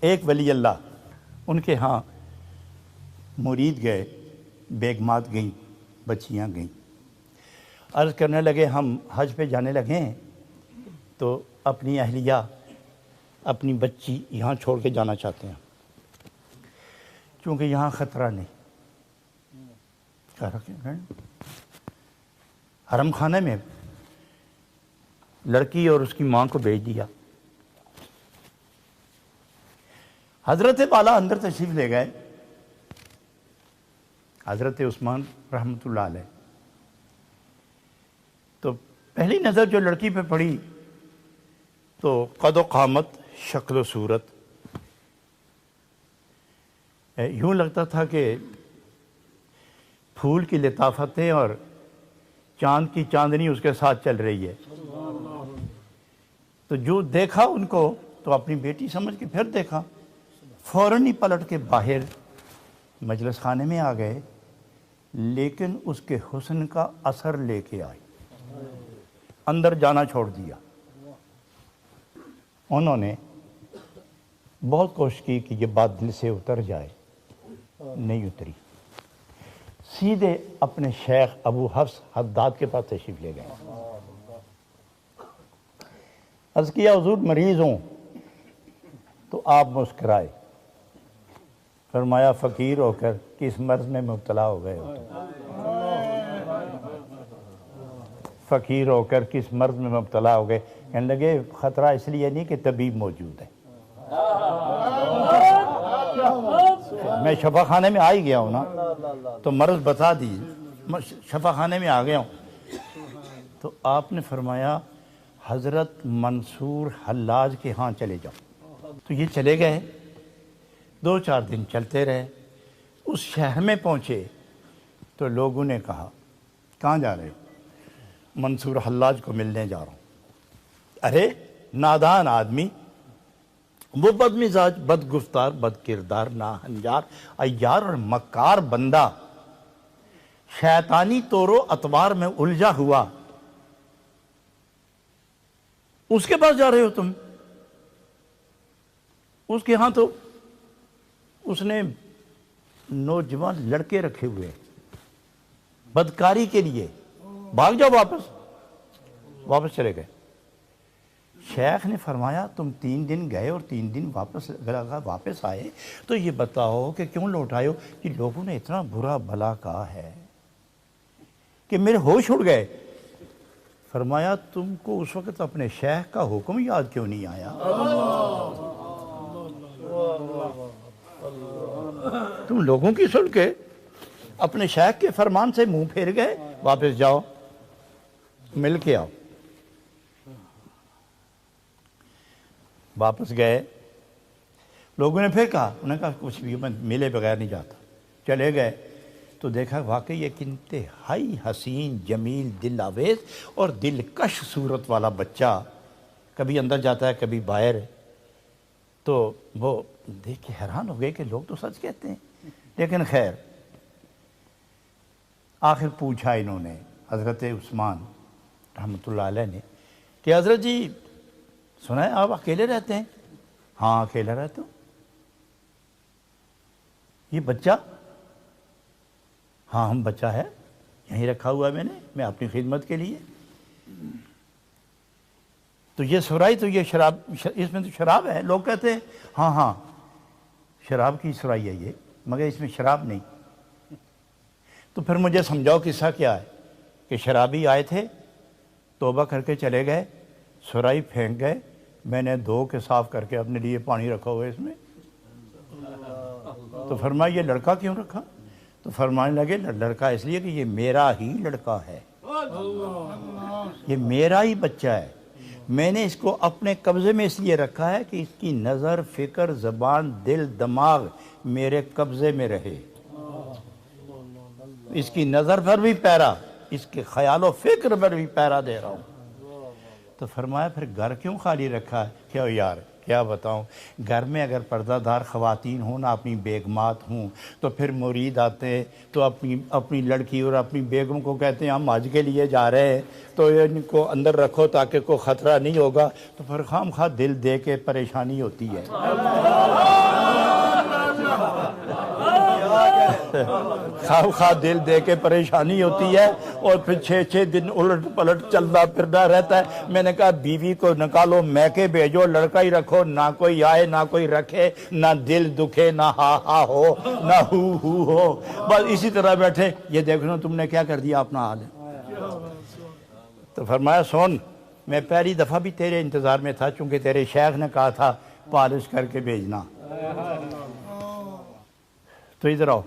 ایک ولی اللہ ان کے ہاں مرید گئے، بیگمات گئیں، بچیاں گئیں، عرض کرنے لگے ہم حج پہ جانے لگے ہیں تو اپنی اہلیہ اپنی بچی یہاں چھوڑ کے جانا چاہتے ہیں کیونکہ یہاں خطرہ نہیں۔ حرم خانے میں لڑکی اور اس کی ماں کو بھیج دیا۔ حضرت بالا اندر تشریف لے گئے، حضرت عثمان رحمۃ اللہ علیہ، تو پہلی نظر جو لڑکی پہ پڑی تو قد و قامت، شکل و صورت، یوں لگتا تھا کہ پھول کی لطافتیں اور چاند کی چاندنی اس کے ساتھ چل رہی ہے۔ تو جو دیکھا ان کو تو اپنی بیٹی سمجھ کے پھر دیکھا، فوراً ہی پلٹ کے باہر مجلس خانے میں آ گئے، لیکن اس کے حسن کا اثر لے کے آئے، اندر جانا چھوڑ دیا۔ انہوں نے بہت کوشش کی کہ یہ بات دل سے اتر جائے، نہیں اتری، سیدھے اپنے شیخ ابو حفص حداد کے پاس تشریف لے گئے۔ عرض کیا حضور مریض ہوں، تو آپ مسکرائے، فرمایا فقیر ہو کر کس مرض میں مبتلا ہو گئے ہو تم؟ فقیر ہو کر کس مرض میں مبتلا ہو گئے؟ کہنے لگے خطرہ اس لیے نہیں کہ طبیب موجود ہے، میں شفا خانے میں آ ہی گیا ہوں نا، تو مرض بتا دیجیے، شفا خانے میں آ گیا ہوں۔ تو آپ نے فرمایا حضرت منصور حلاج کے ہاں چلے جاؤ۔ تو یہ چلے گئے، 2-4 دن چلتے رہے، اس شہر میں پہنچے تو لوگوں نے کہا کہاں جا رہے ہو؟ منصور حلاج کو ملنے جا رہا ہوں۔ ارے نادان آدمی، وہ بد مزاج، بد گفتار، بد کردار، ناہنجار، عیار اور مکار بندہ، شیطانی طور و اطوار میں الجھا ہوا، اس کے پاس جا رہے ہو تم؟ اس کے ہاں تو اس نے نوجوان لڑکے رکھے ہوئے بدکاری کے لیے، بھاگ جاؤ، واپس چلے گئے۔ شیخ نے فرمایا تم 3 دن گئے اور 3 دن واپس آئے، تو یہ بتاؤ کہ کیوں لوٹ آئے ہو؟ کہ لوگوں نے اتنا برا بھلا کہا ہے کہ میرے ہوش اڑ گئے۔ فرمایا تم کو اس وقت اپنے شیخ کا حکم یاد کیوں نہیں آیا؟ تم لوگوں کی سن کے اپنے شیخ کے فرمان سے منہ پھیر گئے، واپس جاؤ، مل کے آؤ۔ واپس گئے، لوگوں نے پھر کہا، انہوں نے کہا کچھ بھی، میں ملے بغیر نہیں جاتا۔ چلے گئے تو دیکھا واقعی ایک انتہائی حسین، جمیل، دل آویز اور دلکش صورت والا بچہ، کبھی اندر جاتا ہے کبھی باہر۔ تو وہ دیکھ کے حیران ہو گئے کہ لوگ تو سچ کہتے ہیں، لیکن خیر آخر پوچھا انہوں نے حضرت عثمان رحمۃ اللہ علیہ نے کہ حضرت جی سنا ہے آپ اکیلے رہتے ہیں؟ ہاں اکیلا رہتا ہوں۔ یہ بچہ؟ ہاں ہم بچہ ہے، یہیں رکھا ہوا ہے میں اپنی خدمت کے لیے۔ تو یہ سرائی، تو یہ شراب، اس میں تو شراب ہے، لوگ کہتے ہیں ہاں شراب کی سرائی ہے یہ، مگر اس میں شراب نہیں۔ تو پھر مجھے سمجھاؤ قصہ کیا ہے؟ کہ شرابی آئے تھے، توبہ کر کے چلے گئے، سرائی پھینک گئے، میں نے دھو کے صاف کر کے اپنے لیے پانی رکھا ہوا ہے اس میں۔ تو فرمایا یہ لڑکا کیوں رکھا؟ تو فرمانے لگے لڑکا اس لیے کہ یہ میرا ہی لڑکا ہے، یہ میرا ہی بچہ ہے، میں نے اس کو اپنے قبضے میں اس لیے رکھا ہے کہ اس کی نظر، فکر، زبان، دل، دماغ میرے قبضے میں رہے، اس کی نظر پر بھی پیرا، اس کے خیال و فکر پر بھی پیرا دے رہا ہوں۔ تو فرمایا پھر گھر کیوں خالی رکھا ہے؟ کیا یار کیا بتاؤں، گھر میں اگر پردہ دار خواتین ہوں نا، اپنی بیگمات ہوں، تو پھر مرید آتے ہیں تو اپنی لڑکی اور اپنی بیگم کو کہتے ہیں ہم حج کے لیے جا رہے ہیں، تو ان کو اندر رکھو تاکہ کوئی خطرہ نہیں ہوگا، تو پھر خام خواہ دل دے کے پریشانی ہوتی ہے۔ خواہ دل دے کے پریشانی ہوتی ہے اور پھر 6 دن الٹ پلٹ چلنا پھرنا رہتا ہے. میں نے کہا بیوی کو نکالو میکے بھیجو, لڑکا ہی رکھو, نہ کوئی آئے نہ کوئی رکھے, نہ دل دکھے, نہ ہا ہو نہ ہو ہو, بس اسی طرح بیٹھے. یہ دیکھنا تم نے کیا کر دیا اپنا حال ہے. تو فرمایا سن, میں پہلی دفعہ بھی تیرے انتظار میں تھا چونکہ تیرے شیخ نے کہا تھا پالش کر کے بھیجنا. تو ادھر آؤ,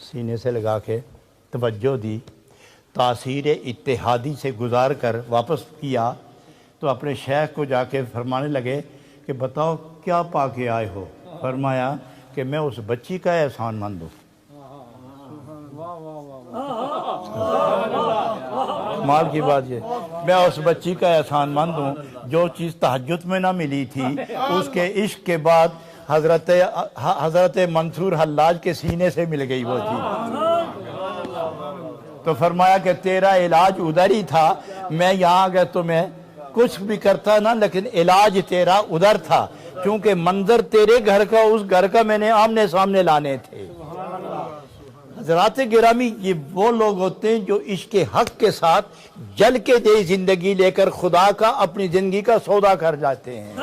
سینے سے لگا کے توجہ دی, تاثیر اتحادی سے گزار کر واپس کیا تو اپنے شیخ کو جا کے فرمانے لگے کہ بتاؤ کیا پا کے آئے ہو. فرمایا کہ میں اس بچی کا احسان مند ہوں. مال کی بات یہ, میں اس بچی کا احسان مند ہوں جو چیز تہجد میں نہ ملی تھی اس کے عشق کے بعد حضرت منصور حلاج کے سینے سے مل گئی وہ چیز. تو فرمایا کہ تیرا علاج ادھر ہی تھا, میں یہاں گیا تو میں کچھ بھی کرتا نا, لیکن علاج تیرا ادھر تھا کیونکہ منظر تیرے گھر کا اس گھر کا میں نے آمنے سامنے لانے تھے. حضرات گرامی, یہ وہ لوگ ہوتے ہیں جو عشق حق کے ساتھ جل کے دے زندگی لے کر خدا کا اپنی زندگی کا سودا کر جاتے ہیں.